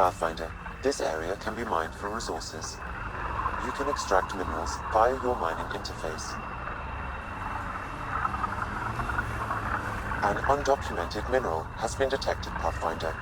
Pathfinder, this area can be mined for resources. You can extract minerals via your mining interface. An undocumented mineral has been detected, Pathfinder.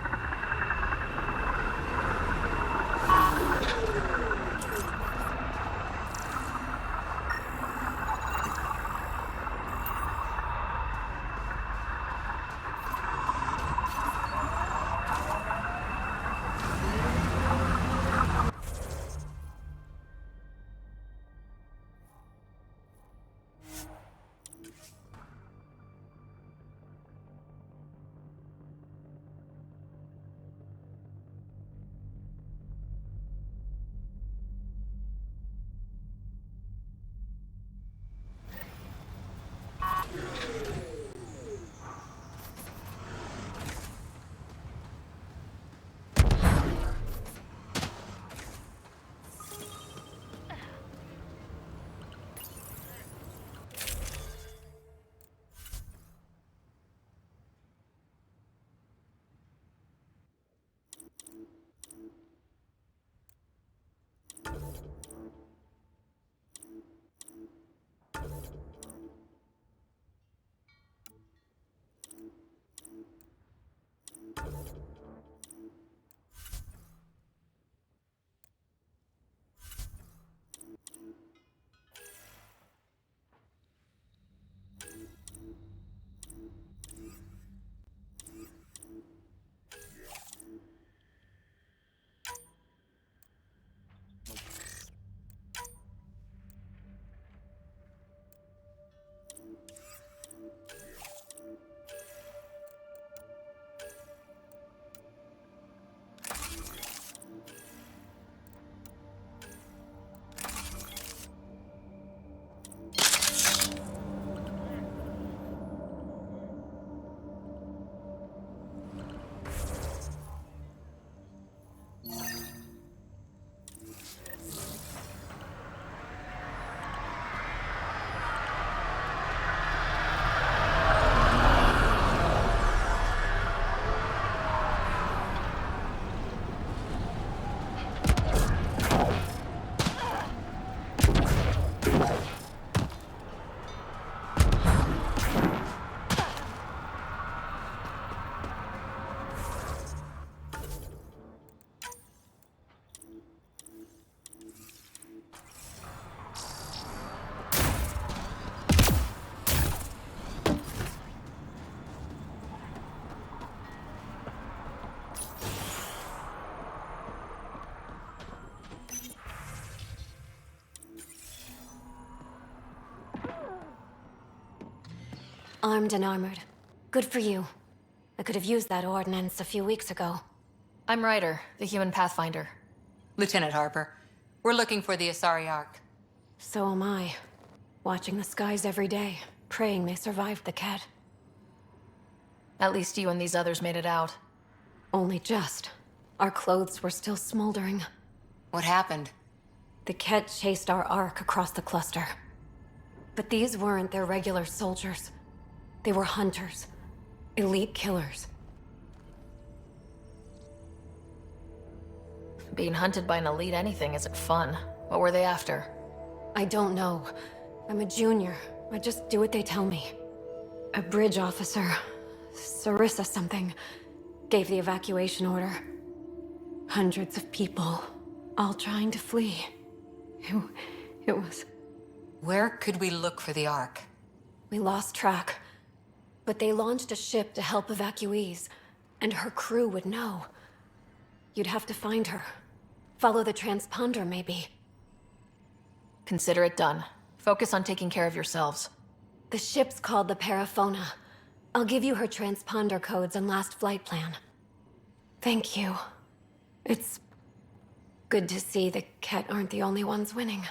Armed and armored. Good for you. I could have used that ordnance a few weeks ago. I'm Ryder, the human pathfinder. Lieutenant Harper, we're looking for the Asari Ark. So am I. Watching the skies every day, praying they survived the Ket. At least you and these others made it out. Only just. Our clothes were still smoldering. What happened? The Ket chased our Ark across the cluster. But these weren't their regular soldiers. They were hunters. Elite killers. Being hunted by an elite anything isn't fun. What were they after? I don't know. I'm a junior. I just do what they tell me. A bridge officer, Sarissa something, gave the evacuation order. Hundreds of people, all trying to flee. It was... Where could we look for the Ark? We lost track. But they launched a ship to help evacuees, and her crew would know. You'd have to find her. Follow the transponder, maybe. Consider it done. Focus on taking care of yourselves. The ship's called the Paraphona. I'll give you her transponder codes and last flight plan. Thank you. It's good to see the Ket aren't the only ones winning.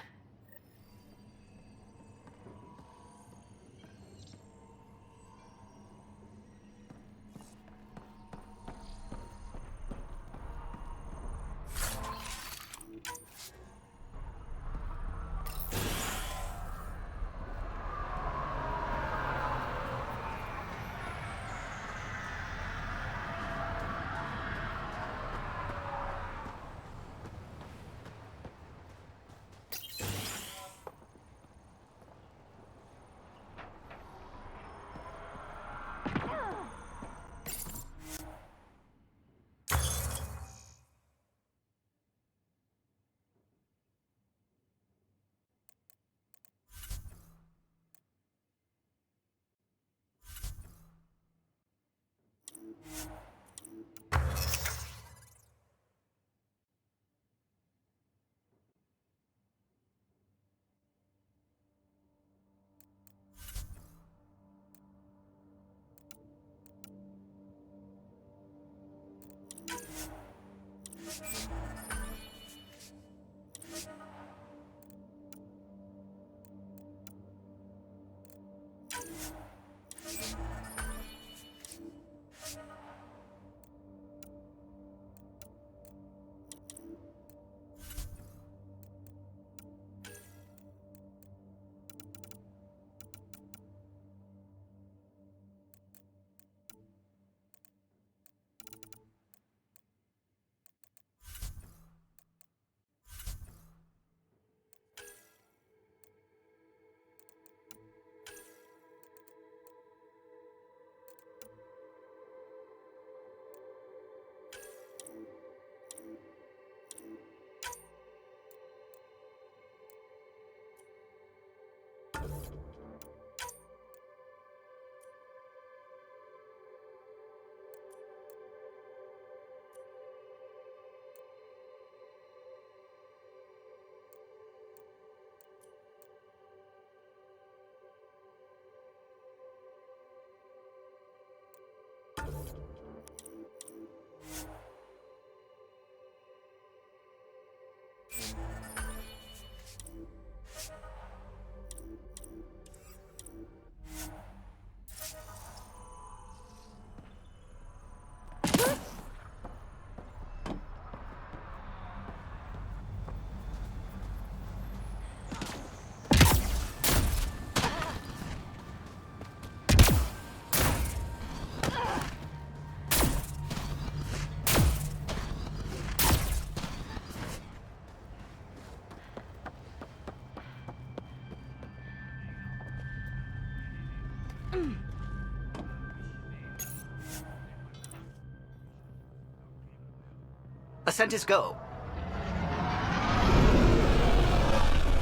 Ascent is go.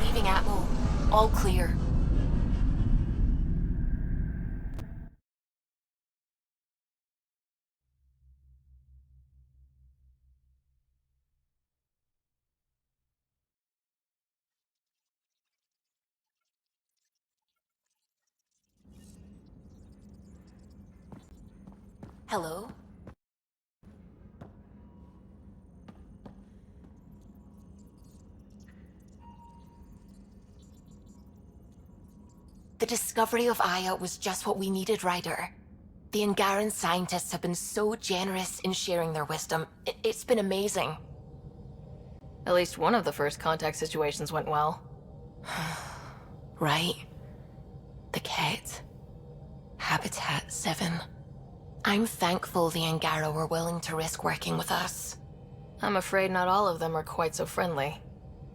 Leaving Atmo. All clear. Hello? The discovery of Aya was just what we needed, Ryder. The Angaran scientists have been so generous in sharing their wisdom. It's been amazing. At least one of the first contact situations went well. Right? The Ket. Habitat 7. I'm thankful the Angara were willing to risk working with us. I'm afraid not all of them are quite so friendly.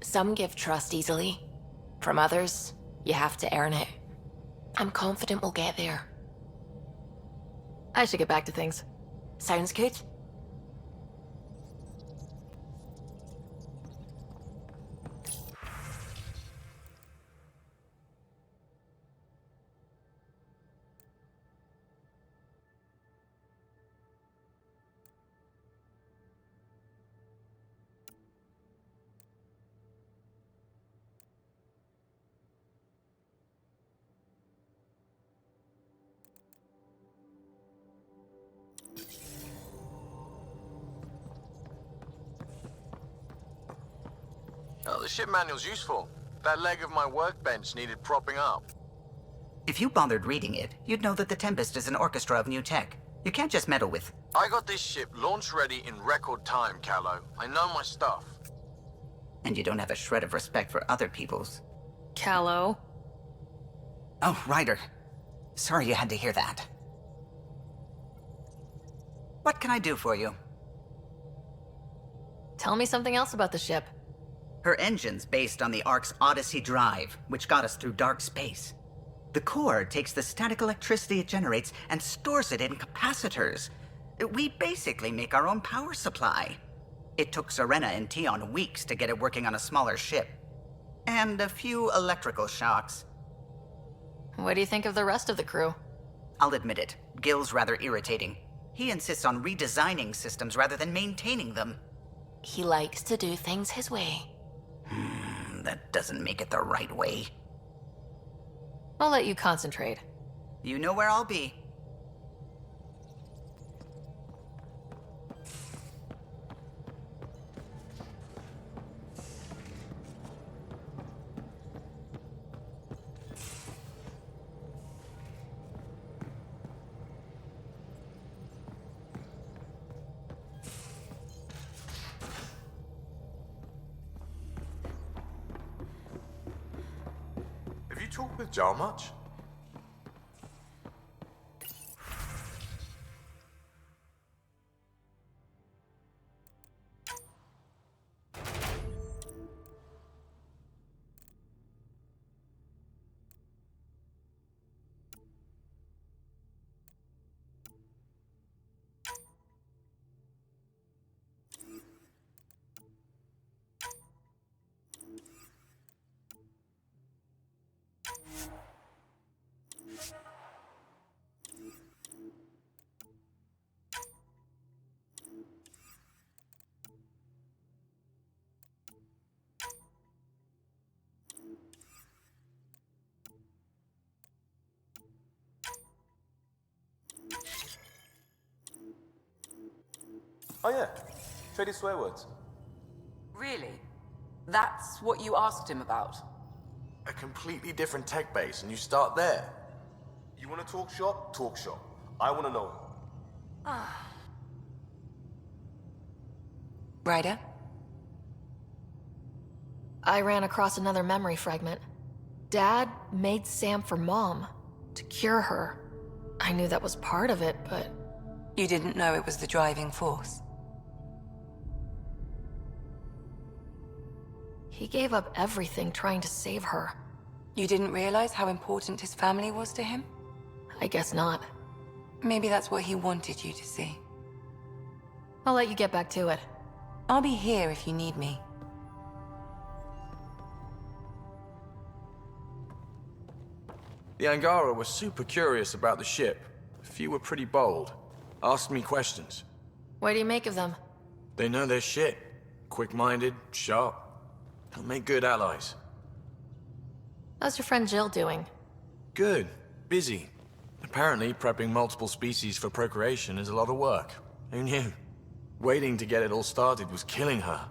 Some give trust easily. From others, you have to earn it. I'm confident we'll get there. I should get back to things. Sounds good. Oh, the ship manual's useful. That leg of my workbench needed propping up. If you bothered reading it, you'd know that the Tempest is an orchestra of new tech. You can't just meddle with... I got this ship launch ready in record time, Callow. I know my stuff. And you don't have a shred of respect for other people's. Callow. Oh, Ryder. Sorry you had to hear that. What can I do for you? Tell me something else about the ship. Her engine's based on the Ark's Odyssey drive, which got us through dark space. The core takes the static electricity it generates and stores it in capacitors. We basically make our own power supply. It took Serena and Tion weeks to get it working on a smaller ship. And a few electrical shocks. What do you think of the rest of the crew? I'll admit it, Gil's rather irritating. He insists on redesigning systems rather than maintaining them. He likes to do things his way. That doesn't make it the right way. I'll let you concentrate. You know where I'll be. you talk with Jar much? Oh yeah, traded swear words. Really? That's what you asked him about? A completely different tech base, and you start there. You want to talk shop? Talk shop. I want to know. Ryder? I ran across another memory fragment. Dad made Sam for Mom, to cure her. I knew that was part of it, but... You didn't know it was the driving force? He gave up everything trying to save her. You didn't realize how important his family was to him? I guess not. Maybe that's what he wanted you to see. I'll let you get back to it. I'll be here if you need me. The Angara were super curious about the ship. A few were pretty bold. Asked me questions. What do you make of them? They know their shit. Quick-minded, sharp. They'll make good allies. How's your friend Jill doing? Good. Busy. Apparently, prepping multiple species for procreation is a lot of work. Who knew? Waiting to get it all started was killing her.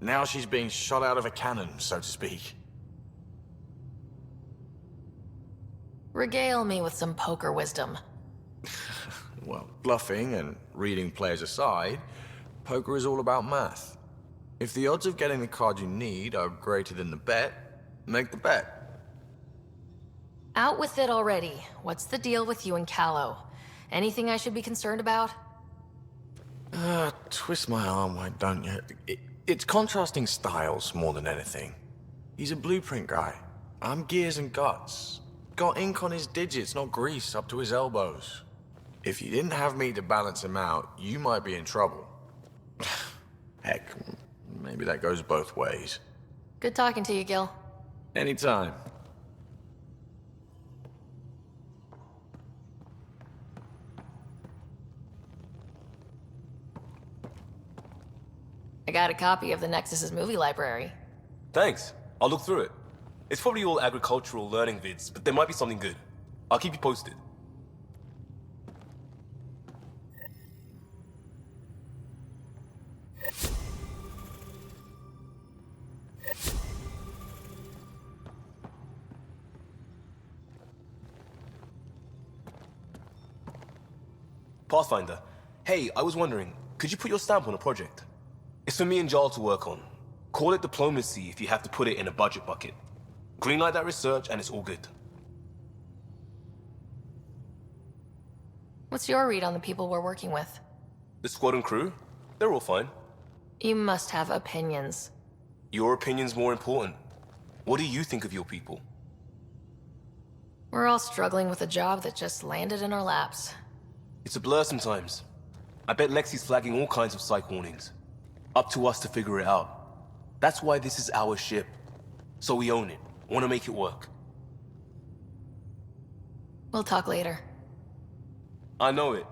Now she's being shot out of a cannon, so to speak. Regale me with some poker wisdom. Well, bluffing and reading players aside, poker is all about math. If the odds of getting the card you need are greater than the bet, make the bet. Out with it already. What's the deal with you and Callow? Anything I should be concerned about? Twist my arm, why don't you? It's contrasting styles more than anything. He's a blueprint guy. I'm gears and guts. Got ink on his digits, not grease up to his elbows. If you didn't have me to balance him out, you might be in trouble. Heck, maybe that goes both ways. Good talking to you, Gil. Anytime. I got a copy of the Nexus's movie library. Thanks. I'll look through it. It's probably all agricultural learning vids, but there might be something good. I'll keep you posted. Pathfinder. Hey, I was wondering, could you put your stamp on a project? It's for me and Jarl to work on. Call it diplomacy if you have to put it in a budget bucket. Greenlight that research and it's all good. What's your read on the people we're working with? The squad and crew? They're all fine. You must have opinions. Your opinion's more important. What do you think of your people? We're all struggling with a job that just landed in our laps. It's a blur sometimes. I bet Lexi's flagging all kinds of psych warnings. Up to us to figure it out. That's why this is our ship. So we own it. Want to make it work. We'll talk later. I know it.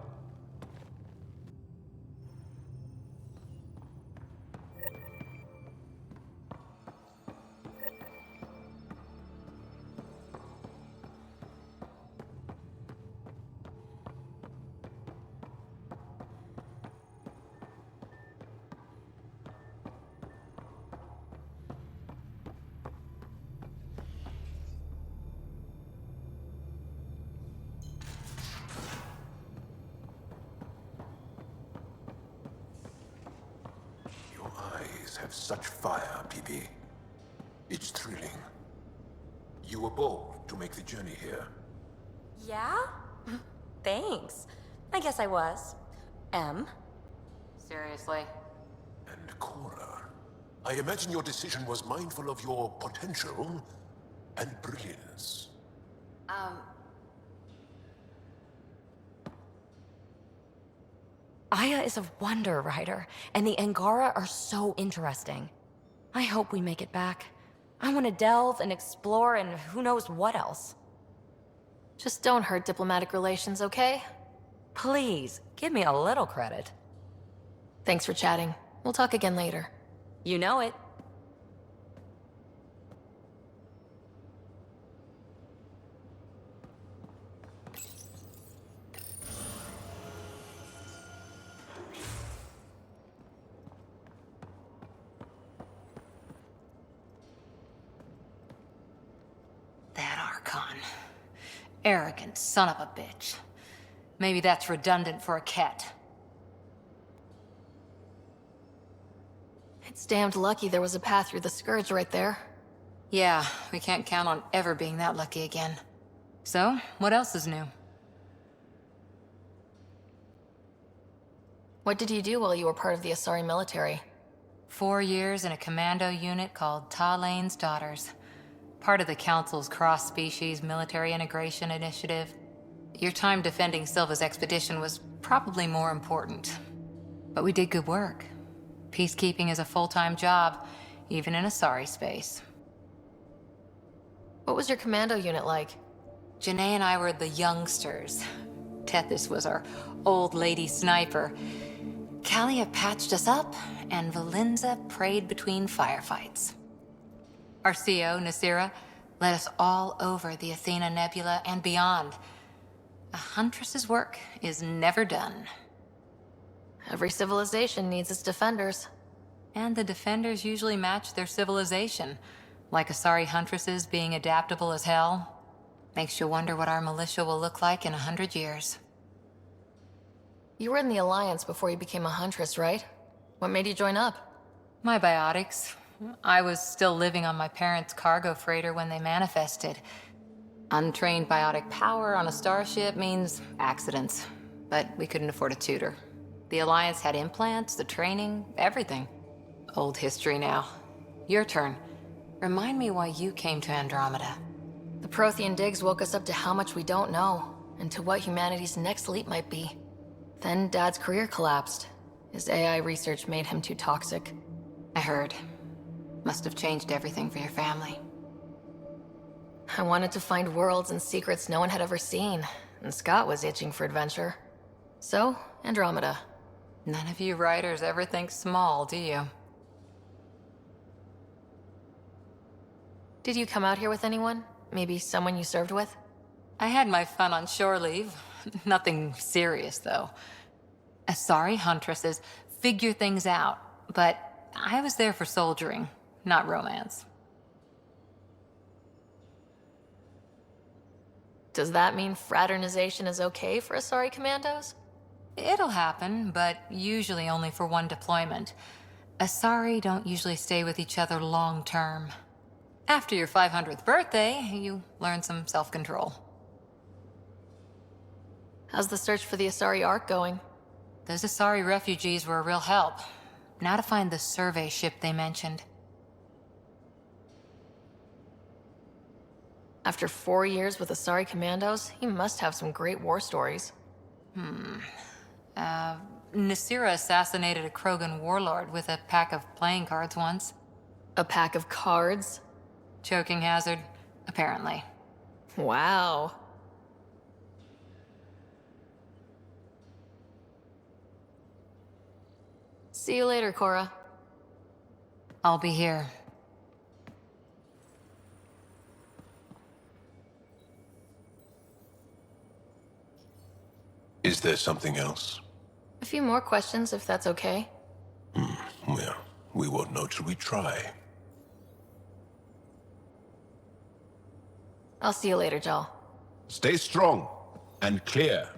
Have such fire, PB. It's thrilling. You were bold, to make the journey here. Yeah? Thanks. I guess I was. Seriously. And Cora, I imagine your decision was mindful of your potential and brilliance. Aya is a wonder rider, and the Angara are so interesting. I hope we make it back. I want to delve and explore and who knows what else. Just don't hurt diplomatic relations, okay? Please, give me a little credit. Thanks for chatting. We'll talk again later. You know it. That Archon. Arrogant son of a bitch. Maybe that's redundant for a cat. It's damned lucky there was a path through the Scourge right there. Yeah, we can't count on ever being that lucky again. So, what else is new? What did you do while you were part of the Asari military? 4 years in a commando unit called Ta Lane's Daughters. Part of the Council's cross-species military integration initiative. Your time defending Silva's expedition was probably more important. But we did good work. Peacekeeping is a full-time job, even in Asari space. What was your commando unit like? Janae and I were the youngsters. Tethys was our old lady sniper. Kalia patched us up, and Valenza prayed between firefights. Our CO, Nasira, led us all over the Athena Nebula and beyond. A huntress's work is never done. Every civilization needs its defenders. And the defenders usually match their civilization, like Asari huntresses being adaptable as hell. Makes you wonder what our militia will look like in 100 years. You were in the Alliance before you became a huntress, right? What made you join up? My biotics. I was still living on my parents' cargo freighter when they manifested. Untrained biotic power on a starship means accidents, but we couldn't afford a tutor. The Alliance had implants, the training, everything. Old history now. Your turn. Remind me why you came to Andromeda. The Prothean digs woke us up to how much we don't know, and to what humanity's next leap might be. Then Dad's career collapsed. His AI research made him too toxic. I heard. Must have changed everything for your family. I wanted to find worlds and secrets no one had ever seen, and Scott was itching for adventure. So, Andromeda. None of you writers ever think small, do you? Did you come out here with anyone? Maybe someone you served with? I had my fun on shore leave. Nothing serious, though. Asari huntresses figure things out, but I was there for soldiering, not romance. Does that mean fraternization is okay for Asari commandos? It'll happen, but usually only for one deployment. Asari don't usually stay with each other long term. After your 500th birthday, you learn some self-control. How's the search for the Asari Ark going? Those Asari refugees were a real help. Now to find the survey ship they mentioned. After 4 years with Asari commandos, he must have some great war stories. Nasira assassinated a Krogan warlord with a pack of playing cards once. A pack of cards? Choking hazard, apparently. Wow. See you later, Cora. I'll be here. Is there something else? A few more questions, if that's okay. Well, we won't know till we try. I'll see you later, Jal. Stay strong and clear.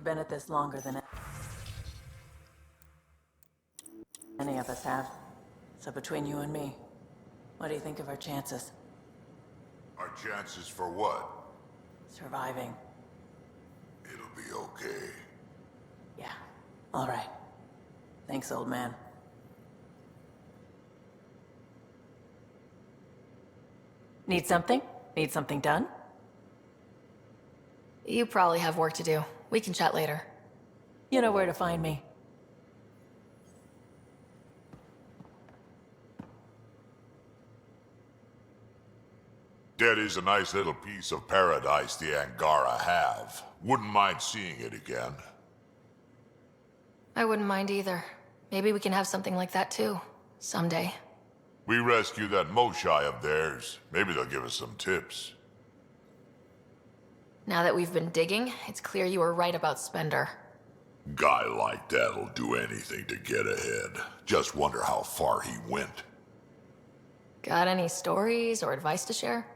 You've been at this longer than any of us have. So between you and me, what do you think of our chances? Our chances for what? Surviving. It'll be okay. Yeah. All right. Thanks, old man. Need something? Need something done? You probably have work to do. We can chat later. You know where to find me. That is a nice little piece of paradise the Angara have. Wouldn't mind seeing it again. I wouldn't mind either. Maybe we can have something like that too. Someday. We rescue that Moshai of theirs. Maybe they'll give us some tips. Now that we've been digging, it's clear you were right about Spender. Guy like that'll do anything to get ahead. Just wonder how far he went. Got any stories or advice to share?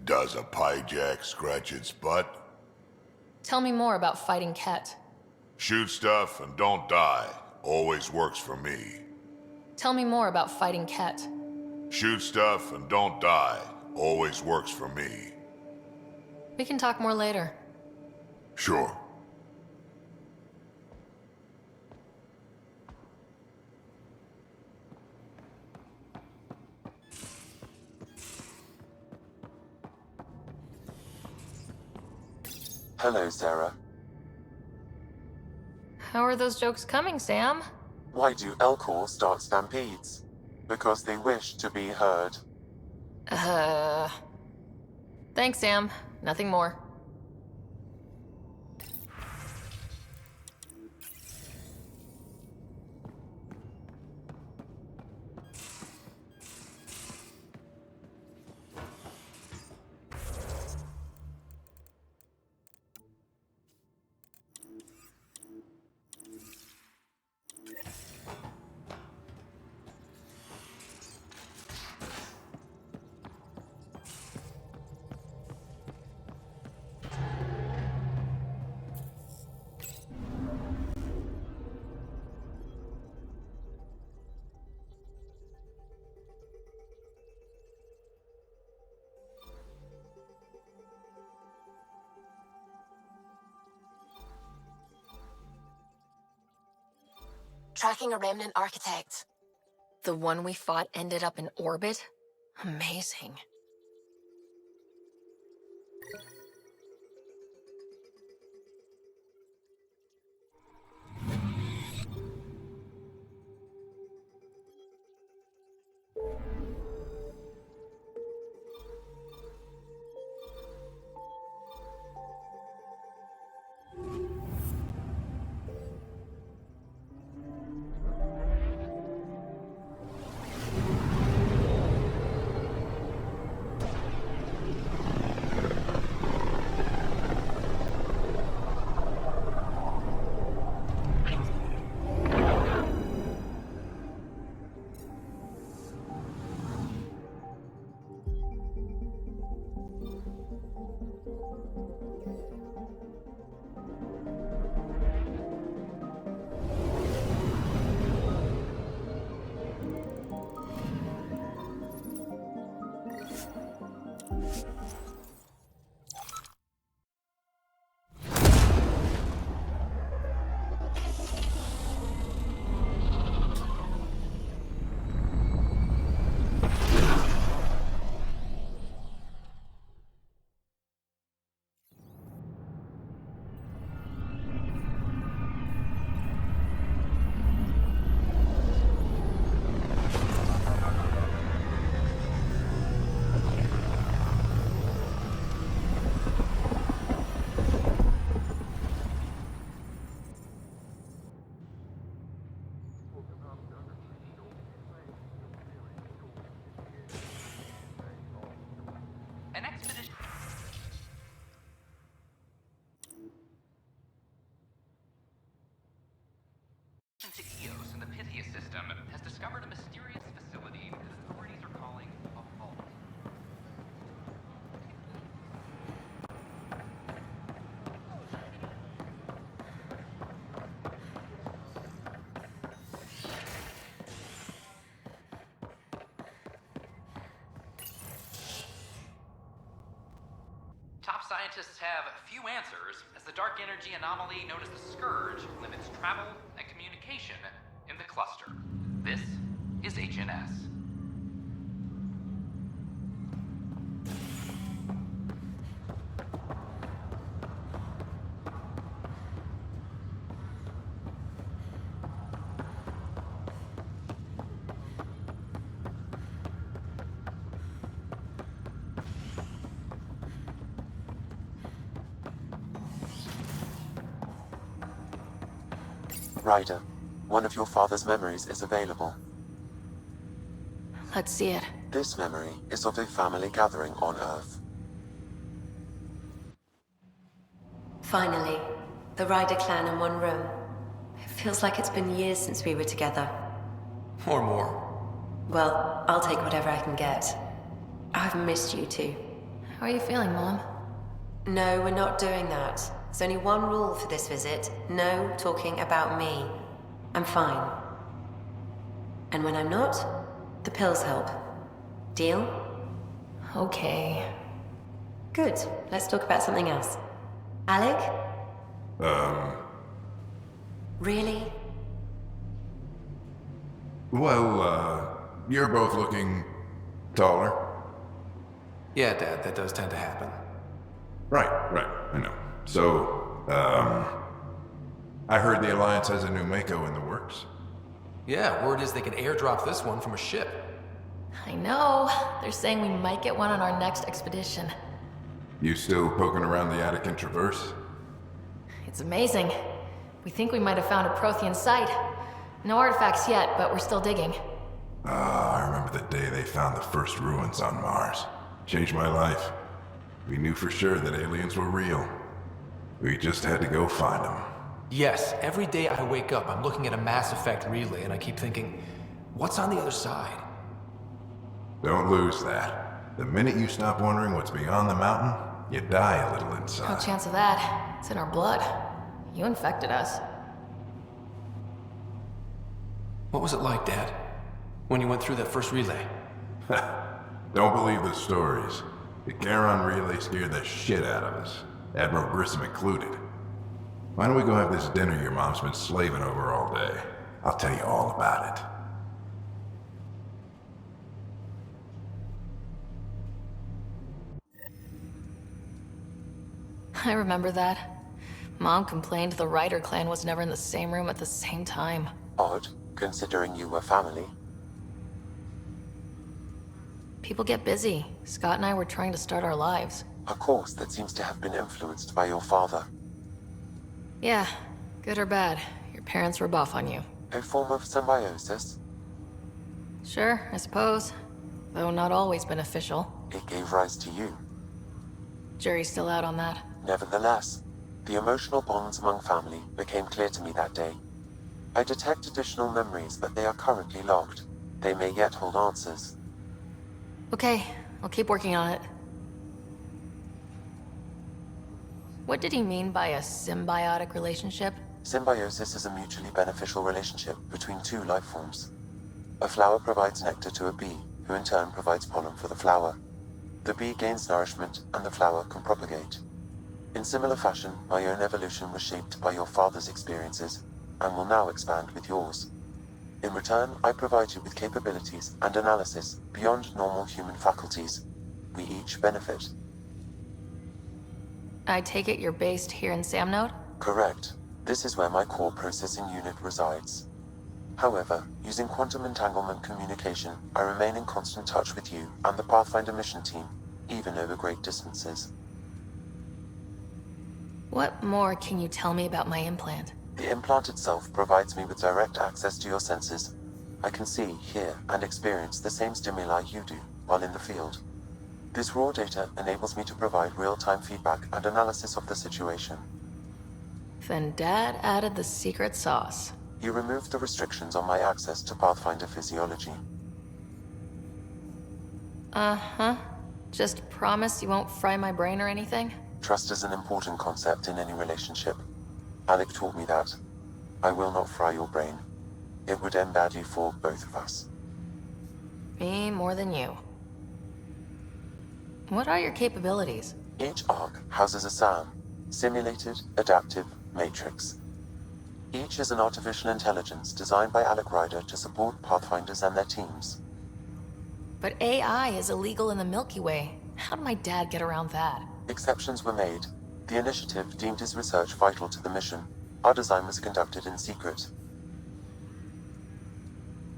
Does a pyjak scratch its butt? Tell me more about fighting Ket. Shoot stuff and don't die. Always works for me. Tell me more about fighting Ket. Shoot stuff and don't die. Always works for me. We can talk more later. Sure. Hello, Sarah. How are those jokes coming, Sam? Why do Elcor start stampedes? Because they wish to be heard. Thanks, Sam. Nothing more. Tracking a remnant architect. The one we fought ended up in orbit? Amazing. scientists have few answers, as the dark energy anomaly known as the Scourge limits travel and communication in the cluster. This is HNS. Ryder, one of your father's memories is available. Let's see it. This memory is of a family gathering on Earth. Finally, the Ryder clan in one room. It feels like it's been years since we were together. Or more. Well, I'll take whatever I can get. I've missed you too. How are you feeling, Mom? No, we're not doing that. There's only one rule for this visit. No talking about me. I'm fine. And when I'm not, the pills help. Deal? Okay. Good. Let's talk about something else. Alec? Really? Well, you're both looking taller. Yeah, Dad, that does tend to happen. Right, I know. So, I heard the Alliance has a new Mako in the works. Yeah, word is they can airdrop this one from a ship. I know. They're saying we might get one on our next expedition. You still poking around the Attican Traverse? It's amazing. We think we might have found a Prothean site. No artifacts yet, but we're still digging. I remember the day they found the first ruins on Mars. Changed my life. We knew for sure that aliens were real. We just had to go find them. Yes, every day I wake up, I'm looking at a Mass Effect relay and I keep thinking, what's on the other side? Don't lose that. The minute you stop wondering what's beyond the mountain, you die a little No inside. chance of that. It's in our blood. You infected us. What was it like, Dad? When you went through that first relay? Don't believe the stories. The Charon relay scared the shit out of us. Admiral Grissom included. Why don't we go have this dinner your mom's been slaving over all day? I'll tell you all about it. I remember that. Mom complained the Ryder clan was never in the same room at the same time. Odd, considering you were family. People get busy. Scott and I were trying to start our lives. A course that seems to have been influenced by your father. Yeah, good or bad, your parents were buff on you. A form of symbiosis. Sure, I suppose. Though not always beneficial. It gave rise to you. Jury's still out on that. Nevertheless, the emotional bonds among family became clear to me that day. I detect additional memories, but they are currently logged. They may yet hold answers. Okay, I'll keep working on it. What did he mean by a symbiotic relationship? Symbiosis is a mutually beneficial relationship between two life forms. A flower provides nectar to a bee, who in turn provides pollen for the flower. The bee gains nourishment, and the flower can propagate. In similar fashion, my own evolution was shaped by your father's experiences, and will now expand with yours. In return, I provide you with capabilities and analysis beyond normal human faculties. We each benefit. I take it you're based here in Samnode? Correct. This is where my core processing unit resides. However, using quantum entanglement communication, I remain in constant touch with you and the Pathfinder mission team, even over great distances. What more can you tell me about my implant? The implant itself provides me with direct access to your senses. I can see, hear, and experience the same stimuli you do while in the field. This raw data enables me to provide real-time feedback and analysis of the situation. Then Dad added the secret sauce. You removed the restrictions on my access to Pathfinder physiology. Uh-huh. Just promise you won't fry my brain or anything? Trust is an important concept in any relationship. Alec taught me that. I will not fry your brain. It would end badly for both of us. Me more than you. What are your capabilities? Each arc houses a SAM, Simulated Adaptive Matrix. Each is an artificial intelligence designed by Alec Ryder to support Pathfinders and their teams. But AI is illegal in the Milky Way. How did my dad get around that? Exceptions were made. The initiative deemed his research vital to the mission. Our design was conducted in secret.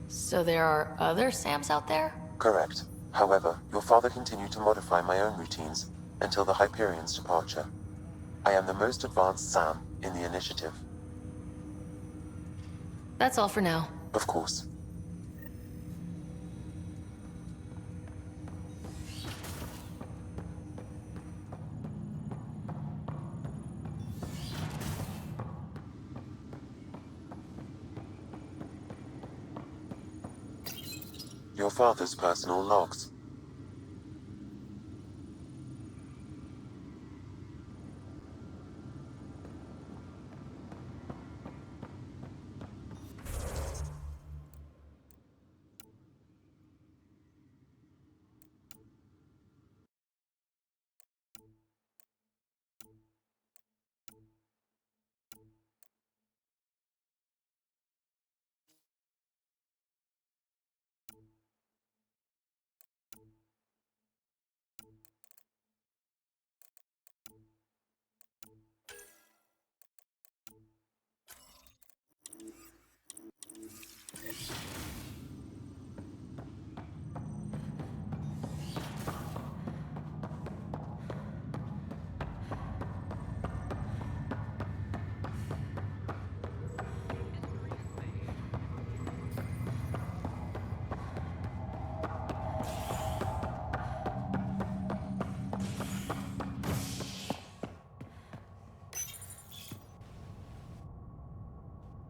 So there are other SAMs out there? Correct. However, your father continued to modify my own routines until the Hyperion's departure. I am the most advanced SAM in the initiative. That's all for now. Of course. Your father's personal logs.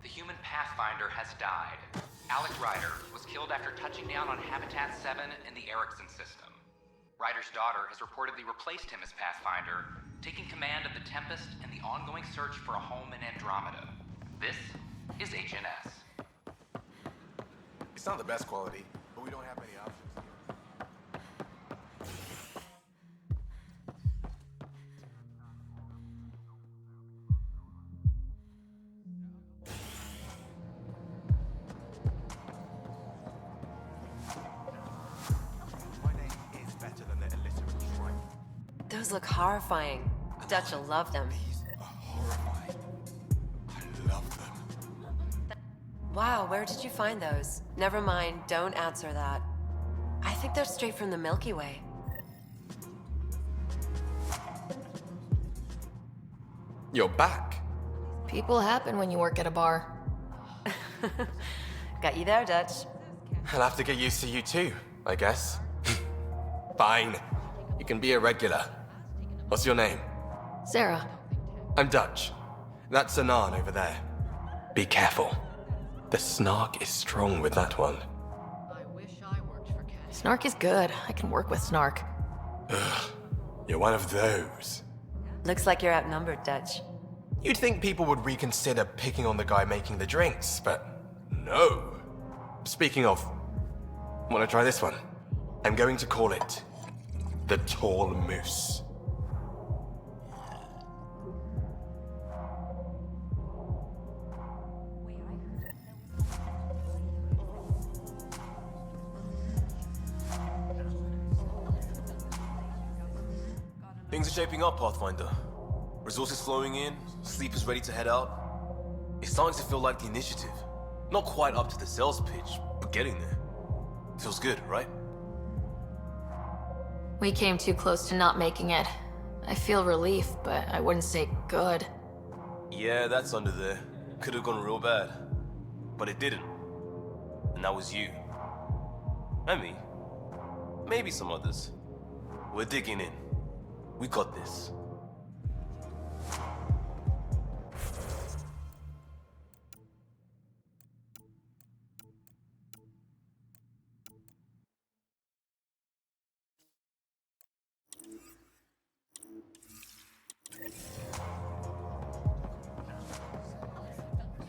The human Pathfinder has died. Alec Ryder was killed after touching down on Habitat 7 in the Erickson system. Ryder's daughter has reportedly replaced him as Pathfinder, taking command of the Tempest and the ongoing search for a home in Andromeda. This is HNS. It's not the best quality, but we don't have many options. Those look horrifying. Dutch will love them. These are horrifying. I love them. Wow, where did you find those? Never mind, don't answer that. I think they're straight from the Milky Way. You're back. People happen when you work at a bar. Got you there, Dutch. I'll have to get used to you too, I guess. Fine. You can be a regular. What's your name? Sarah. I'm Dutch. That's Anan over there. Be careful. The snark is strong with that one. Snark is good. I can work with Snark. Ugh. You're one of those. Looks like you're outnumbered, Dutch. You'd think people would reconsider picking on the guy making the drinks, but no. Speaking of, wanna try this one? I'm going to call it the Tall Moose. Things are shaping up, Pathfinder. Resources flowing in, sleepers ready to head out. It's starting to feel like the initiative. Not quite up to the sales pitch, but getting there. Feels good, right? We came too close to not making it. I feel relief, but I wouldn't say good. Yeah, that's under there. Could have gone real bad. But it didn't. And that was you. And me. Maybe some others. We're digging in. We got this.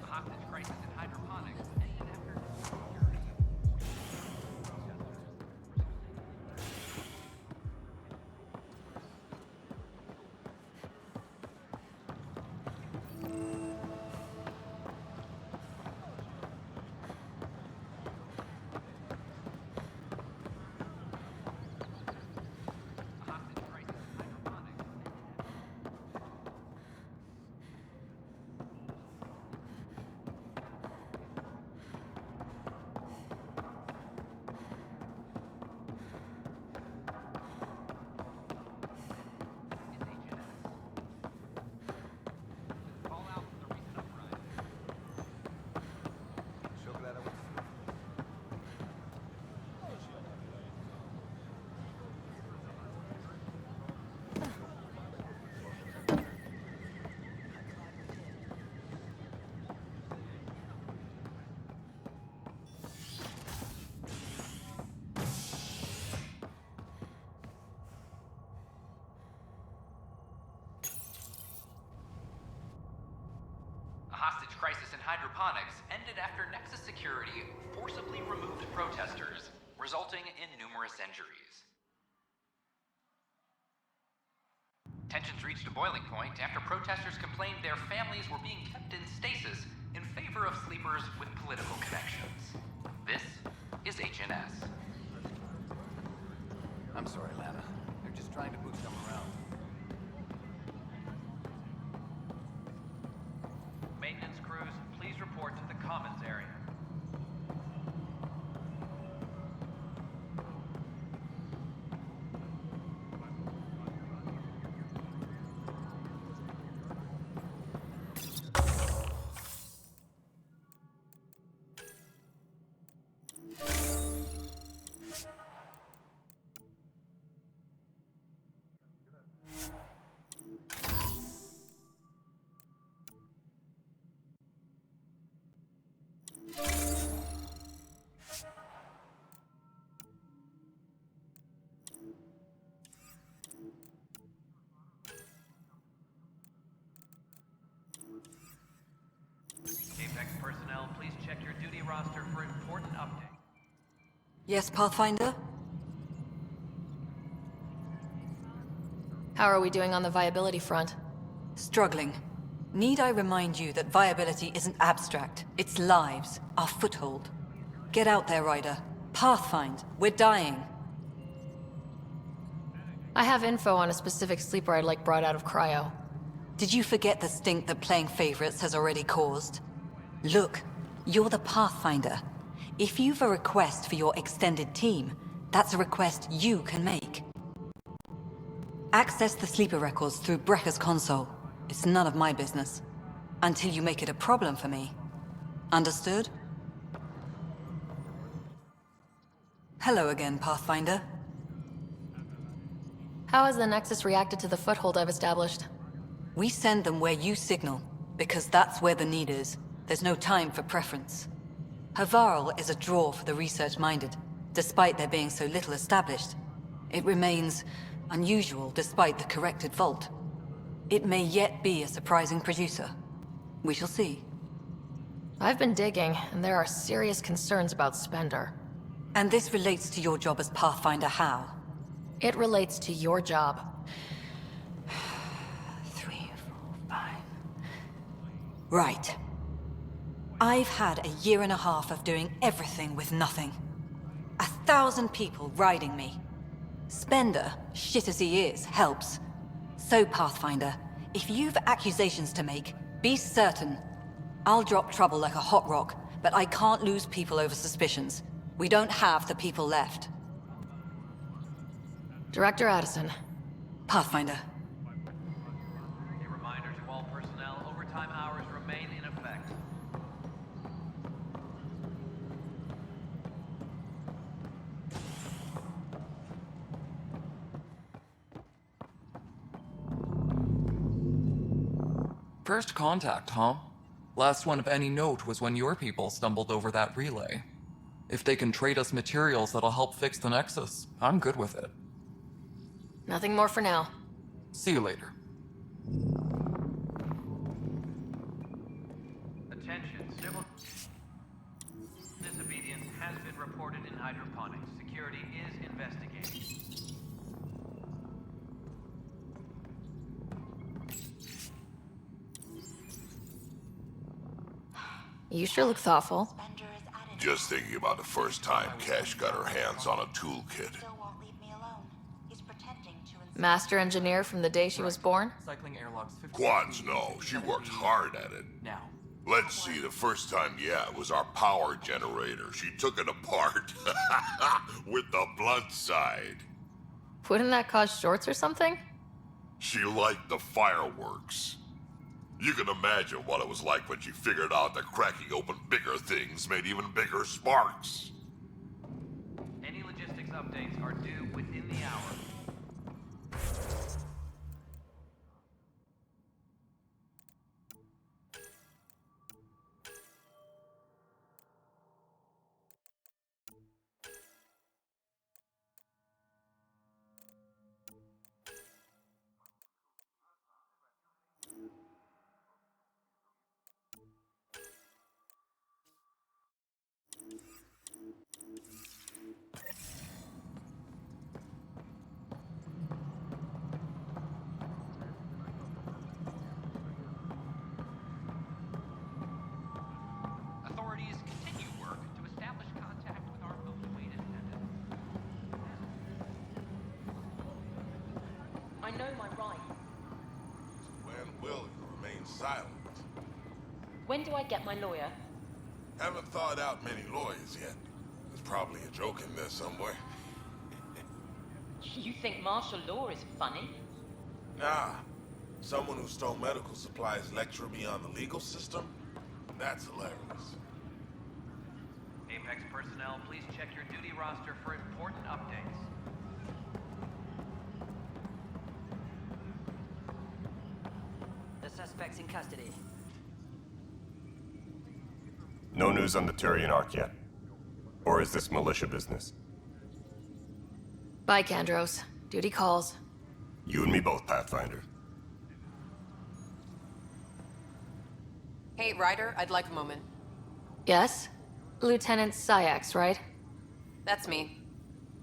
Hostage crisis in hydroponics. hydroponics ended after Nexus security forcibly removed protesters, resulting in numerous injuries. Tensions reached a boiling point after protesters complained their families were being kept in stasis in favor of sleepers with political connections. This is HNS. I'm sorry, Lana. They're just trying to move them around. Maintenance crews, please report to the commons area. Apex personnel, please check your duty roster for important updates. Yes, Pathfinder? How are we doing on the viability front? Struggling. Need I remind you that viability isn't abstract? It's lives, our foothold. Get out there, Ryder. Pathfind. We're dying. I have info on a specific sleeper I'd like brought out of cryo. Did you forget the stink that playing favorites has already caused? Look, you're the Pathfinder. If you've a request for your extended team, that's a request you can make. Access the sleeper records through Brekker's console. It's none of my business. Until you make it a problem for me. Understood? Hello again, Pathfinder. How has the Nexus reacted to the foothold I've established? We send them where you signal, because that's where the need is. There's no time for preference. Havarl is a draw for the research-minded, despite there being so little established. It remains unusual despite the corrected vault. It may yet be a surprising producer. We shall see. I've been digging, and there are serious concerns about Spender. And this relates to your job as Pathfinder how? It relates to your job. 3, 4, 5... Right. I've had a year and a half of doing everything with nothing. 1,000 people riding me. Spender, shit as he is, helps. So, Pathfinder, if you've accusations to make, be certain. I'll drop trouble like a hot rock, but I can't lose people over suspicions. We don't have the people left. Director Addison. Pathfinder. A reminder to all personnel, overtime hours remain in effect. First contact, huh? Last one of any note was when your people stumbled over that relay. If they can trade us materials that'll help fix the Nexus, I'm good with it. Nothing more for now. See you later. Attention, civil disobedience has been reported in hydroponics. Security is investigating. You sure look thoughtful. Just thinking about the first time Cash got her hands on a toolkit. Master engineer from the day she was born? Quads no, she worked hard at it. Now. Let's see, the first time, yeah, it was our power generator. She took it apart. With the blunt side. Wouldn't that cause shorts or something? She liked the fireworks. You can imagine what it was like when she figured out that cracking open bigger things made even bigger sparks. Any logistics updates are due within the hour. right. When will you remain silent? When do I get my lawyer? Haven't thought out many lawyers yet. There's probably a joke in there somewhere. You think martial law is funny? Nah. Someone who stole medical supplies lecture me on the legal system? That's hilarious. Apex personnel, please check your duty roster for important updates. The suspect's in custody. No news on the Turian Ark yet? Or is this militia business? Bye, Kandros. Duty calls. You and me both, Pathfinder. Hey, Ryder, I'd like a moment. Yes? Lieutenant Syax, right? That's me.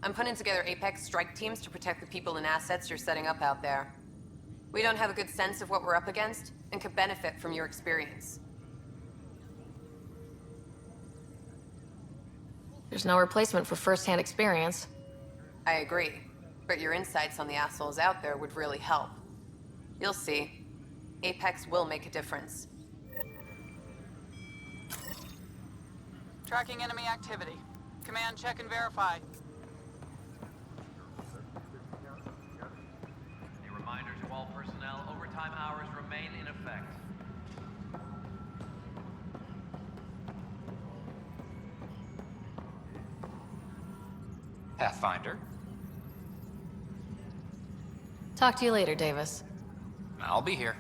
I'm putting together Apex strike teams to protect the people and assets you're setting up out there. We don't have a good sense of what we're up against, and could benefit from your experience. There's no replacement for first-hand experience. I agree, but your insights on the assholes out there would really help. You'll see. Apex will make a difference. Tracking enemy activity. Command, check and verify. A reminder to all personnel, overtime hours remain in effect. Pathfinder. Talk to you later, Davis. I'll be here.